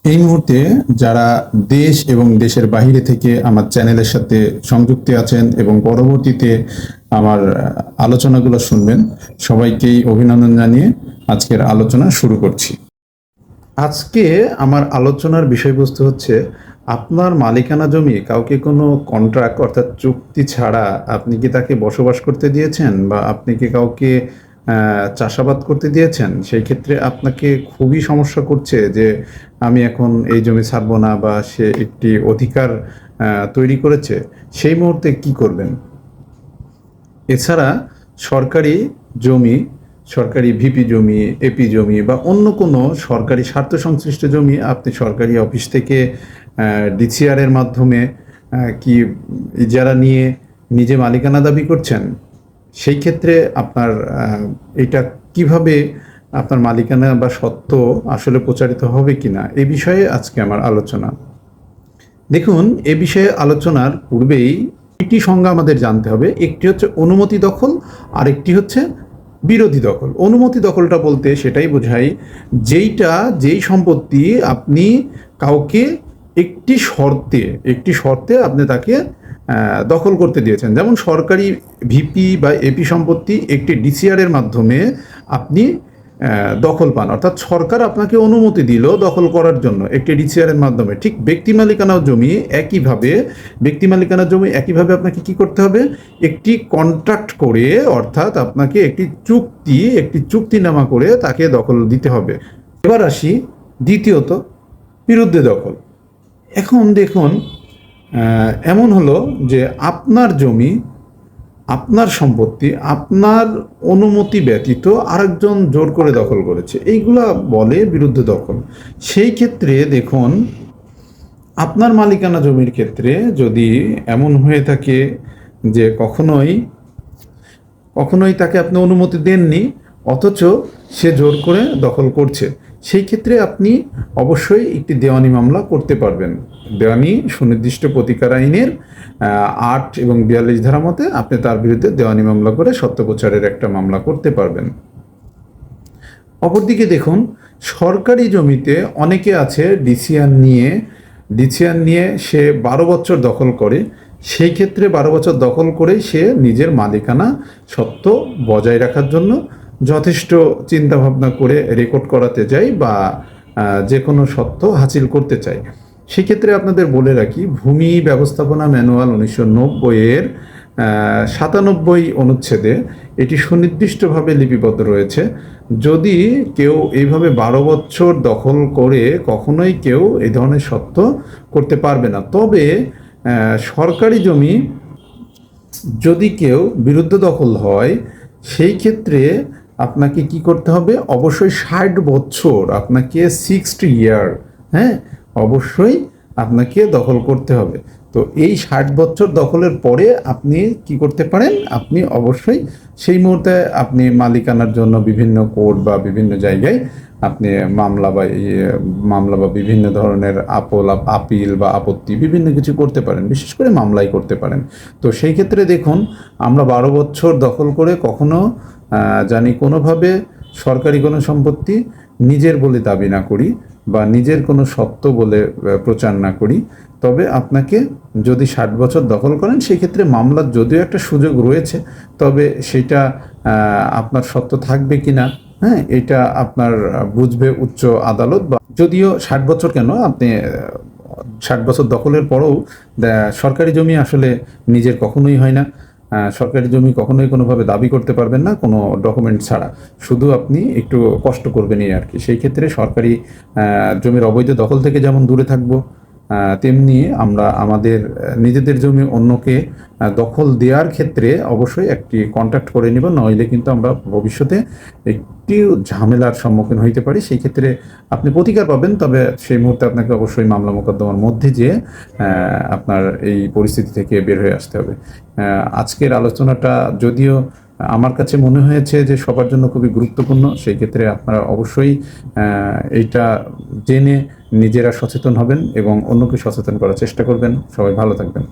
এই মুহূর্তে যারা দেশ এবং দেশের বাইরে থেকে আমার চ্যানেলের সাথে সংযুক্ত আছেন এবং পরবর্তীতে আমার আলোচনাগুলো শুনবেন, সবাইকেই অভিনন্দন জানিয়ে আজকের আলোচনা শুরু করছি। আজকে আমার আলোচনার বিষয়বস্তু হচ্ছে, আপনার মালিকানা জমি কাউকে কোনো কন্ট্রাক্ট অর্থাৎ চুক্তি ছাড়া আপনি কি তাকে বসবাস করতে দিয়েছেন, বা আপনি কি কাউকে চাষাবাদ করতে দিয়েছেন? সেই ক্ষেত্রে আপনাকে খুবই সমস্যা করছে যে আমি এখন এই জমি ছাড়বো না, বা সে একটি অধিকার তৈরি করেছে, সেই মুহূর্তে কি করবেন? এছাড়া সরকারি জমি, সরকারি ভিপি জমি, এপি জমি বা অন্য কোনো সরকারি স্বার্থ সংশ্লিষ্ট জমি আপনি সরকারি অফিস থেকে ডিসিআরের মাধ্যমে কি ইজারা নিয়ে নিজে মালিকানা দাবি করছেন? সেই ক্ষেত্রে আপনার এটা কিভাবে আপনার মালিকানা বা সত্ত্ব আসলে প্রচারিত হবে কিনা, এই বিষয়ে আজকে আমার আলোচনা। দেখুন, এ বিষয়ে আলোচনার পূর্বেই দুটি সংজ্ঞা আমাদের জানতে হবে। একটি হচ্ছে অনুমতি দখল, আর একটি হচ্ছে বিরোধী দখল। অনুমতি দখলটা বলতে সেটাই বোঝায় যেই সম্পত্তি আপনি কাউকে একটি শর্তে আপনি তাকে দখল করতে দিয়েছেন। যেমন সরকারি ভিপি বা এপি সম্পত্তি একটি ডিসিআরের মাধ্যমে আপনি দখল পান, অর্থাৎ সরকার আপনাকে অনুমতি দিল দখল করার জন্য একটি ডিসিআরের মাধ্যমে। ঠিক ব্যক্তি মালিকানা জমি একইভাবে আপনাকে কি করতে হবে? একটি কন্ট্রাক্ট করে, অর্থাৎ আপনাকে একটি চুক্তিনামা করে তাকে দখল দিতে হবে। এবার আসি দ্বিতীয়ত, বিরুদ্ধে দখল। এখন দেখুন, এমন হলো যে আপনার জমি, আপনার সম্পত্তি আপনার অনুমতি ব্যতীত আরেকজন জোর করে দখল করেছে, এইগুলা বলে বিরুদ্ধ দখল। সেই ক্ষেত্রে দেখুন, আপনার মালিকানা জমির ক্ষেত্রে যদি এমন হয়ে থাকে যে কখনোই তাকে আপনি অনুমতি দেননি, অথচ সে জোর করে দখল করছে, সেই ক্ষেত্রে আপনি অবশ্যই একটি দেওয়ানি মামলা করতে পারবেন। দেওয়ানি সুনির্দিষ্ট প্রতিকার আইনের 8 এবং 42 ধারা মতে আপনি তার বিরুদ্ধে দেওয়ানি মামলা করে সত্য প্রচারের একটা মামলা করতে পারবেন। অপরদিকে দেখুন, সরকারি জমিতে অনেকে আছে ডিসিআর নিয়ে সে 12 বছর দখল করে। সেই ক্ষেত্রে 12 বছর দখল করেই সে নিজের মালিকানা সত্ত্ব বজায় রাখার জন্য যথেষ্ট চিন্তাভাবনা করে রেকর্ড করাতে চাই, বা যে কোনো সত্ত্ব হাসিল করতে চাই। সেক্ষেত্রে আপনাদের বলে রাখি, ভূমি ব্যবস্থাপনা ম্যানুয়াল 1990-এর 97 অনুচ্ছেদে এটি সুনির্দিষ্টভাবে লিপিবদ্ধ রয়েছে। যদি কেউ এইভাবে 12 বছর দখল করে, কখনোই কেউ এই ধরনের সত্ত্ব করতে পারবে না। তবে সরকারি জমি যদি কেউ বিরুদ্ধ দখল হয়, সেই ক্ষেত্রে আপনাকে কি করতে হবে? অবশ্যই 60 বছর, আপনাকে 60 ইয়ার, হ্যাঁ, অবশ্যই আপনাকে দখল করতে হবে। তো এই 60 বছর দখলের পরে আপনি কি করতে পারেন? আপনি অবশ্যই সেই মুহূর্তে আপনি মালিকানার জন্য বিভিন্ন কোর্ট বা বিভিন্ন জায়গায় আপনি মামলা বা বিভিন্ন ধরনের আপিল বা আপত্তি বিভিন্ন কিছু করতে পারেন, বিশেষ করে মামলাই করতে পারেন। তো সেই ক্ষেত্রে দেখুন, আমরা 12 বছর দখল করে কখনো জানি কোনোভাবে সরকারি কোনো সম্পত্তি নিজের বলে দাবি না করি, বা নিজের কোনো সত্ত্ব বলে প্রচার না করি। তবে আপনাকে যদি 60 বছর দখল করেন, সেই ক্ষেত্রে মামলার যদিও একটা সুযোগ রয়েছে, তবে সেটা আপনার সত্ত্ব থাকবে কিনা, হ্যাঁ, এটা আপনার বুঝবে উচ্চ আদালত। বা যদিও 60 বছর কেন, আপনি 60 বছর দখলের পরেও সরকারি জমি আসলে নিজের কখনোই হয় না। সরকারি জমি কখনোই কোনোভাবে দাবি করতে পারবেন না কোনো ডকুমেন্ট ছাড়া, শুধু আপনি একটু কষ্ট করবেনই আর কি। সেই ক্ষেত্রে সরকারি জমির অবৈধ দখল থেকে যেমন দূরে থাকবো, তেমনি আমরা আমাদের নিজেদের জমি অন্যকে দখল দেওয়ার ক্ষেত্রে অবশ্যই একটি কন্ট্যাক্ট করে নেব, নইলে কিন্তু আমরা ভবিষ্যতে একটি ঝামেলার সম্মুখীন হইতে পারি। সেই ক্ষেত্রে আপনি প্রতিকার পাবেন, তবে সেই মুহূর্তে আপনাকে অবশ্যই মামলা মোকদ্দমার মধ্যে যেয়ে আপনার এই পরিস্থিতি থেকে বের হয়ে আসতে হবে। আজকের আলোচনাটা যদিও আমার কাছে মনে হয়েছে যে সবার জন্য খুবই গুরুত্বপূর্ণ, সেই ক্ষেত্রে আপনারা অবশ্যই এইটা জেনে নিজেরা সচেতন হবেন এবং অন্যকে সচেতন করার চেষ্টা করবেন। সবাই ভালো থাকবেন।